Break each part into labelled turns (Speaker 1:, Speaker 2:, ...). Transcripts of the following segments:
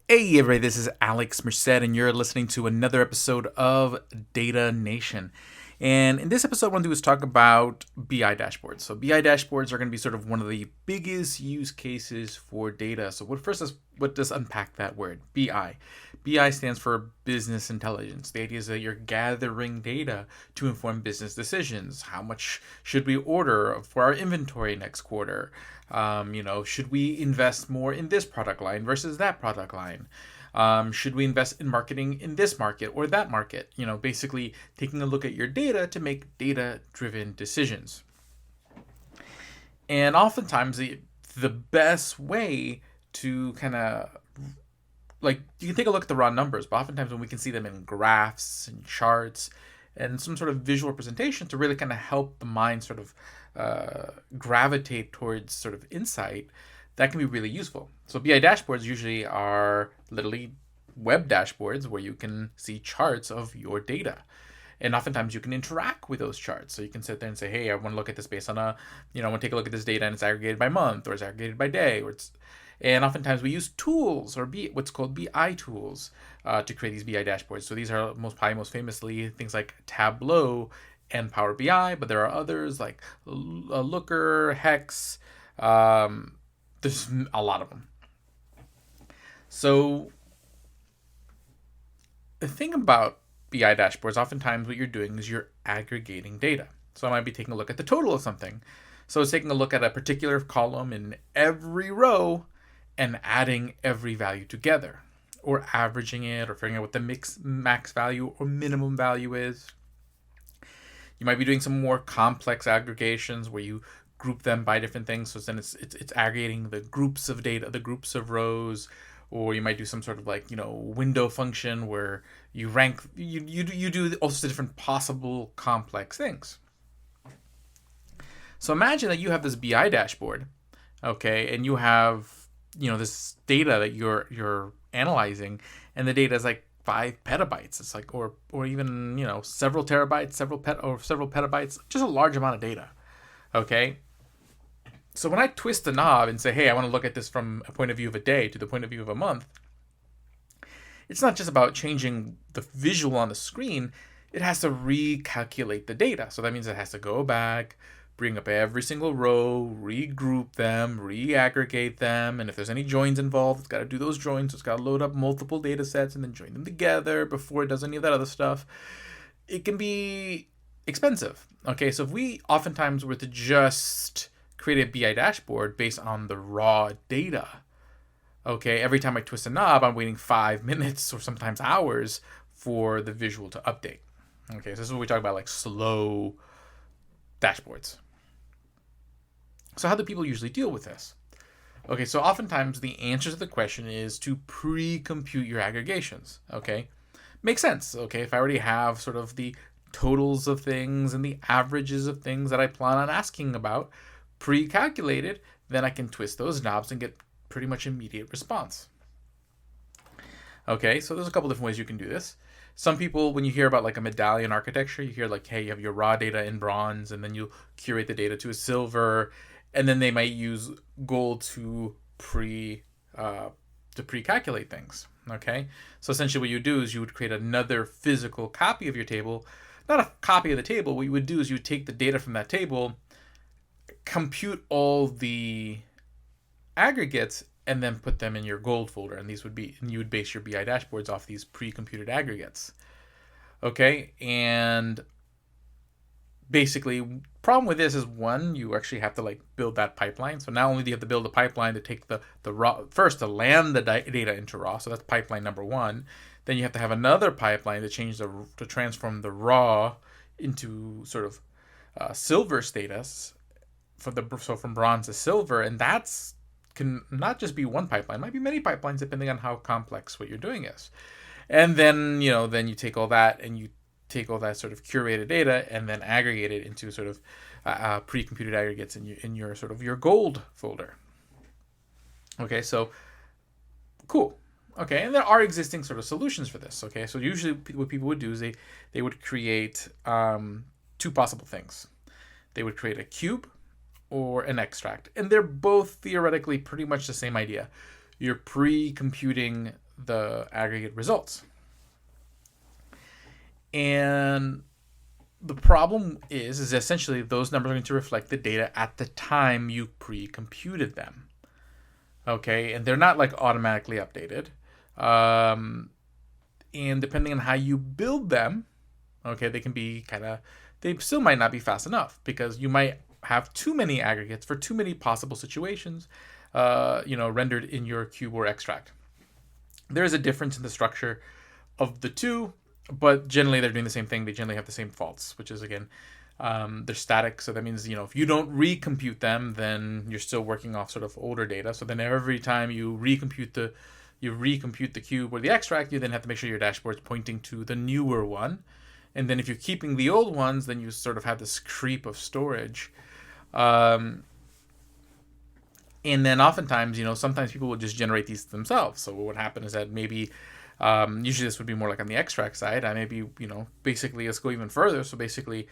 Speaker 1: Hey everybody, this is Alex Merced, and you're listening to another episode of Data Nation. And in this episode, what I want to do is talk about BI dashboards. So BI dashboards are going to be sort of one of the biggest use cases for data. So what does unpack that word? BI. BI stands for business intelligence. The idea is that you're gathering data to inform business decisions. How much should we order for our inventory next quarter? Should we invest more in this product line versus that product line? Should we invest in marketing in this market or that market? Basically taking a look at your data to make data-driven decisions. And oftentimes the best way to kind of you can take a look at the raw numbers, but oftentimes when we can see them in graphs and charts and some sort of visual representation to really kind of help the mind sort of gravitate towards sort of insight, that can be really useful. So BI dashboards usually are literally web dashboards where you can see charts of your data. And oftentimes you can interact with those charts. So you can sit there and say, hey, I want to look at this based on I want to take a look at this data and it's aggregated by month or it's aggregated by day. And oftentimes we use tools or what's called BI tools to create these BI dashboards. So these are probably most famously things like Tableau and Power BI, but there are others like Looker, Hex. There's a lot of them. So the thing about BI dashboards, oftentimes what you're doing is you're aggregating data. So I might be taking a look at the total of something. So it's taking a look at a particular column in every row and adding every value together, or averaging it, or figuring out what the max value or minimum value is. You might be doing some more complex aggregations where you group them by different things. So then it's aggregating the groups of data, the groups of rows, or you might do some sort of window function where you rank, you do all sorts of different possible complex things. So imagine that you have this BI dashboard, okay, and you have this data that you're analyzing, and the data is like 5 petabytes. It's like or even several terabytes, several petabytes, just a large amount of data. Okay. So when I twist the knob and say, hey, I want to look at this from a point of view of a day to the point of view of a month, it's not just about changing the visual on the screen. It has to recalculate the data. So that means it has to go back, bring up every single row, regroup them, re-aggregate them, and if there's any joins involved, it's got to do those joins. So it's got to load up multiple data sets and then join them together before it does any of that other stuff. It can be expensive. Okay, so if we oftentimes were to just create a BI dashboard based on the raw data, okay, every time I twist a knob, I'm waiting 5 minutes or sometimes hours for the visual to update. Okay, so this is what we talk about, like slow dashboards. So how do people usually deal with this? Okay, so oftentimes the answer to the question is to pre-compute your aggregations. Okay, makes sense. Okay, if I already have sort of the totals of things and the averages of things that I plan on asking about pre-calculated, then I can twist those knobs and get pretty much immediate response. Okay, so there's a couple different ways you can do this. Some people, when you hear about like a medallion architecture, you hear like, hey, you have your raw data in bronze, and then you curate the data to a silver, and then they might use gold to pre-calculate things. Okay, so essentially what you do is you would create another physical copy of your table, not a copy of the table. What you would do is you would take the data from that table, compute all the aggregates, and then put them in your gold folder, and you would base your BI dashboards off these pre-computed aggregates. Okay, and basically, problem with this is one, you actually have to build that pipeline. So not only do you have to build a pipeline to take the raw first to land the data into raw, so that's pipeline number one. Then you have to have another pipeline to transform the raw into sort of silver status from bronze to silver, and that's can not just be one pipeline, it might be many pipelines depending on how complex what you're doing is. And then then you take all that sort of curated data and then aggregate it into sort of pre-computed aggregates in your sort of your gold folder. Okay, so cool. Okay, and there are existing sort of solutions for this. Okay, so usually what people would do is they would create 2 possible things. They would create a cube or an extract. And they're both theoretically pretty much the same idea. You're pre-computing the aggregate results. And the problem is essentially those numbers are going to reflect the data at the time you pre-computed them. Okay, and they're not like automatically updated. And depending on how you build them, okay, they can be they still might not be fast enough because you might have too many aggregates for too many possible situations, rendered in your cube or extract. There is a difference in the structure of the two, but generally they're doing the same thing. They generally have the same faults, which is, again, they're static. So that means, if you don't recompute them, then you're still working off sort of older data. So then every time you recompute the cube or the extract, you then have to make sure your dashboard's pointing to the newer one. And then if you're keeping the old ones, then you sort of have this creep of storage. And then oftentimes, sometimes people will just generate these themselves. So what would happen is that maybe, usually this would be more like on the extract side. Basically, let's go even further. So basically,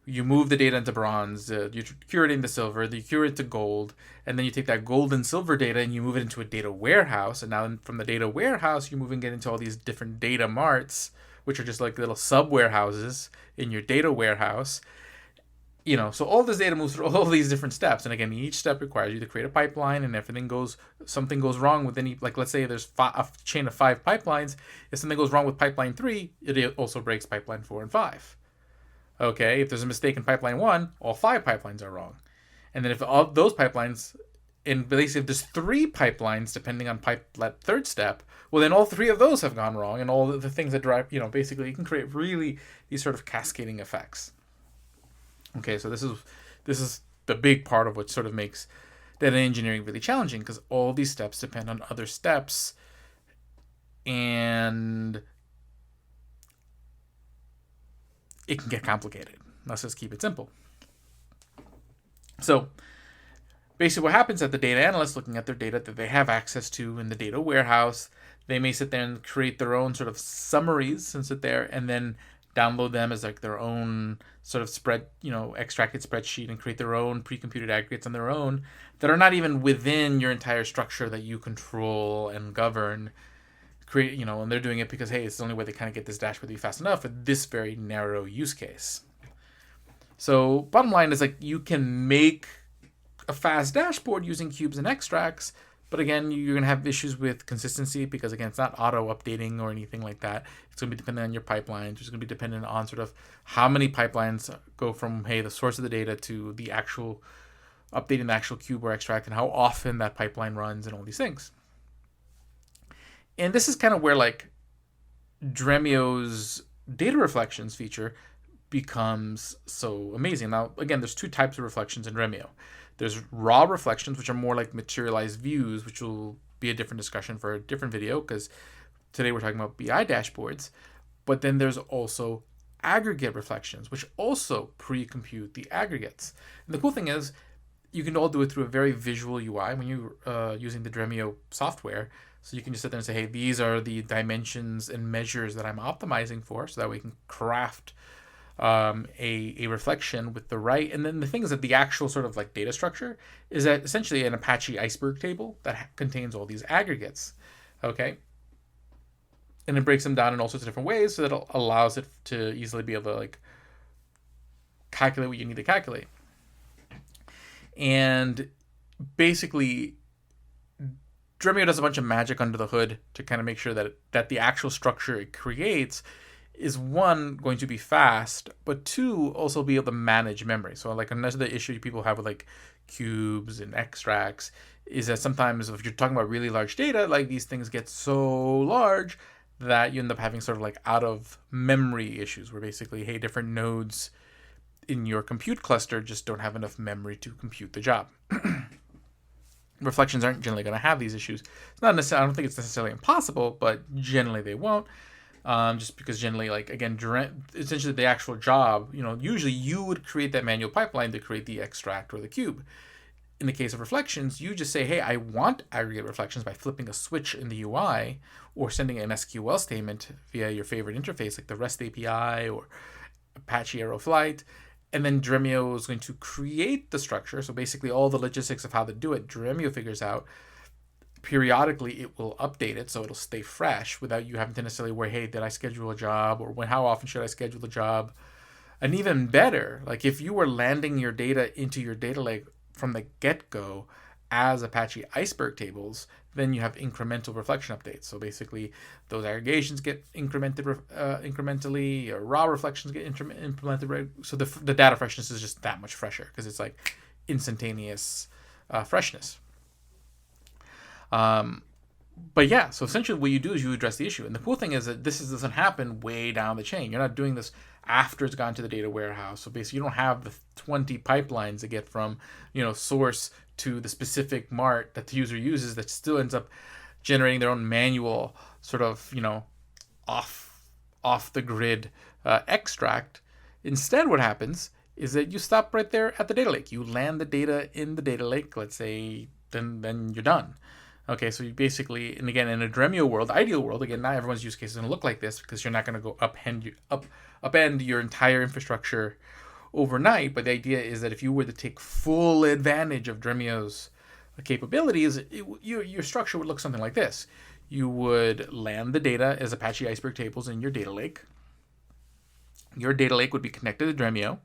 Speaker 1: you move the data into bronze, you're curating the silver, you curate to gold, and then you take that gold and silver data and you move it into a data warehouse. And now from the data warehouse, you're moving it into all these different data marts, which are just like little sub warehouses in your data warehouse. So all this data moves through all these different steps. And again, each step requires you to create a pipeline, and something goes wrong with any, like let's say there's a chain of 5 pipelines. If something goes wrong with pipeline 3, it also breaks pipeline 4 and 5. Okay, if there's a mistake in pipeline 1, all 5 pipelines are wrong. And then if all those pipelines, and basically if there's 3 pipelines depending on that third step, well then all 3 of those have gone wrong, and all the things that drive, basically you can create really these sort of cascading effects. Okay, so this is the big part of what sort of makes data engineering really challenging, because all these steps depend on other steps, and it can get complicated. Let's just keep it simple. So basically what happens at the data analyst, looking at their data that they have access to in the data warehouse, they may sit there and create their own sort of summaries and sit there and then download them as like their own sort of extracted spreadsheet, and create their own pre-computed aggregates on their own that are not even within your entire structure that you control and govern. And they're doing it because, hey, it's the only way they kind of get this dashboard to be fast enough for this very narrow use case. So bottom line is, like, you can make a fast dashboard using cubes and extracts, but again, you're going to have issues with consistency because, again, it's not auto-updating or anything like that. It's going to be dependent on your pipelines. It's going to be dependent on sort of how many pipelines go from, hey, the source of the data to the actual updating the actual cube or extract, and how often that pipeline runs and all these things. And this is kind of where, like, Dremio's data reflections feature becomes so amazing. Now, again, there's 2 types of reflections in Dremio. There's raw reflections, which are more like materialized views, which will be a different discussion for a different video, because today we're talking about BI dashboards. But then there's also aggregate reflections, which also pre-compute the aggregates. And the cool thing is, you can all do it through a very visual UI when you're using the Dremio software. So you can just sit there and say, hey, these are the dimensions and measures that I'm optimizing for, so that we can craft a reflection with the right. And then the thing is that the actual sort of like data structure is that essentially an Apache iceberg table that contains all these aggregates. Okay. And it breaks them down in all sorts of different ways, so that it allows it to easily be able to like calculate what you need to calculate. And basically, Dremio does a bunch of magic under the hood to kind of make sure that the actual structure it creates is, 1, going to be fast, but 2, also be able to manage memory. So like another issue people have with like cubes and extracts is that sometimes if you're talking about really large data, like these things get so large that you end up having sort of like out of memory issues, where basically, hey, different nodes in your compute cluster just don't have enough memory to compute the job. Reflections aren't generally going to have these issues. It's not necessarily, I don't think it's necessarily impossible, but generally they won't. Just because generally, like, again, essentially the actual job, usually you would create that manual pipeline to create the extract or the cube. In the case of reflections, you just say, hey, I want aggregate reflections by flipping a switch in the UI, or sending an SQL statement via your favorite interface, like the REST API or Apache Aeroflight. And then Dremio is going to create the structure. So basically all the logistics of how to do it, Dremio figures out, periodically it will update it so it'll stay fresh without you having to necessarily worry, hey, did I schedule a job, or how often should I schedule a job? And even better, like if you were landing your data into your data lake from the get-go as Apache Iceberg tables, then you have incremental reflection updates. So basically, those aggregations get incremented incrementally, or raw reflections get implemented. Right? So the data freshness is just that much fresher because it's like instantaneous freshness. But yeah, so essentially what you do is you address the issue. And the cool thing is that this doesn't happen way down the chain. You're not doing this after it's gone to the data warehouse. So basically you don't have the 20 pipelines that get from, source to the specific mart that the user uses that still ends up generating their own manual sort of, off the grid extract. Instead, what happens is that you stop right there at the data lake. You land the data in the data lake, let's say, then you're done. Okay, so you basically, and again, in a Dremio world, ideal world, again, not everyone's use case is going to look like this because you're not going to go upend your entire infrastructure overnight. But the idea is that if you were to take full advantage of Dremio's capabilities, your structure would look something like this. You would land the data as Apache Iceberg tables in your data lake. Your data lake would be connected to Dremio.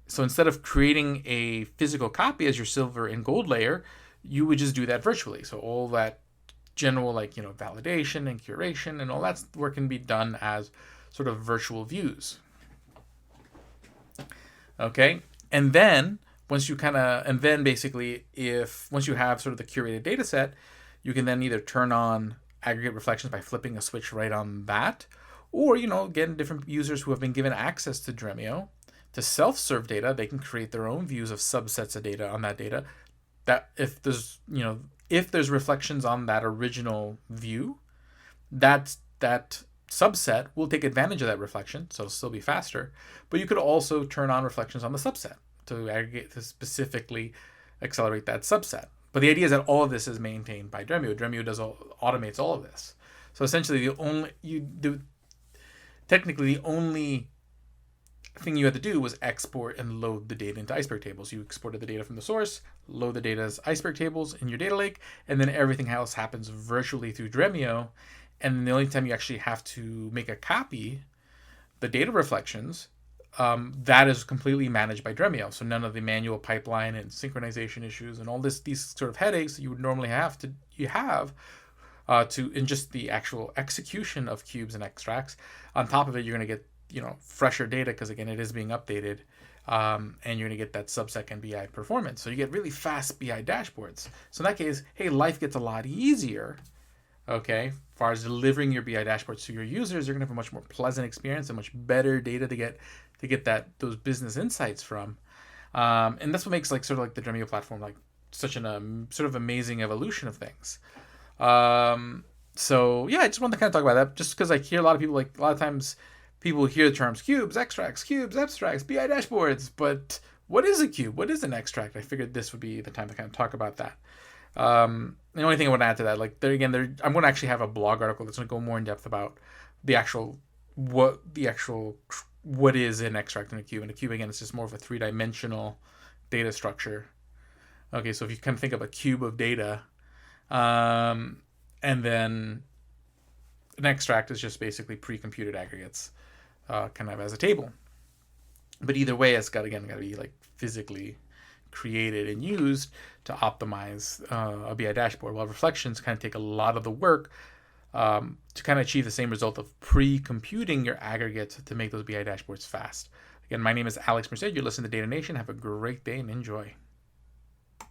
Speaker 1: So instead of creating a physical copy as your silver and gold layer, you would just do that virtually. So all that general validation and curation and all that work can be done as sort of virtual views. Okay, and then once you basically once you have sort of the curated data set, you can then either turn on aggregate reflections by flipping a switch right on that, or again, different users who have been given access to Dremio to self-serve data, they can create their own views of subsets of data on that data. That if there's reflections on that original view, that subset will take advantage of that reflection, so it'll still be faster. But you could also turn on reflections on the subset to aggregate to specifically accelerate that subset. But the idea is that all of this is maintained by Dremio. Dremio automates all of this. So essentially, the only thing you had to do was export and load the data into Iceberg tables. You exported the data from the source, load the data as Iceberg tables in your data lake, and then everything else happens virtually through Dremio. And the only time you actually have to make a copy, the data reflections, that is completely managed by Dremio. So none of the manual pipeline and synchronization issues and all these sort of headaches that you would normally have to in just the actual execution of cubes and extracts. On top of it, you're going to get fresher data because again it is being updated, and you're going to get that sub-second BI performance. So you get really fast BI dashboards. So in that case, hey, life gets a lot easier. Okay, as far as delivering your BI dashboards to your users, you're going to have a much more pleasant experience and much better data to get those business insights from. And that's what makes the Dremio platform such an sort of amazing evolution of things. So yeah, I just wanted to kind of talk about that just because I hear a lot of people a lot of times. People hear the terms cubes, extracts, BI dashboards, but what is a cube? What is an extract? I figured this would be the time to kind of talk about that. The only thing I want to add to that, I'm going to actually have a blog article that's going to go more in depth about what is an extract in a cube. And a cube, again, is just more of a 3-dimensional data structure. Okay, so if you kind of think of a cube of data, and then an extract is just basically pre-computed aggregates, kind of as a table. But either way, it's got to be physically created and used to optimize a BI dashboard. While reflections kind of take a lot of the work to kind of achieve the same result of pre-computing your aggregates to make those BI dashboards fast. Again, my name is Alex Merced. You're listening to Data Nation. Have a great day and enjoy.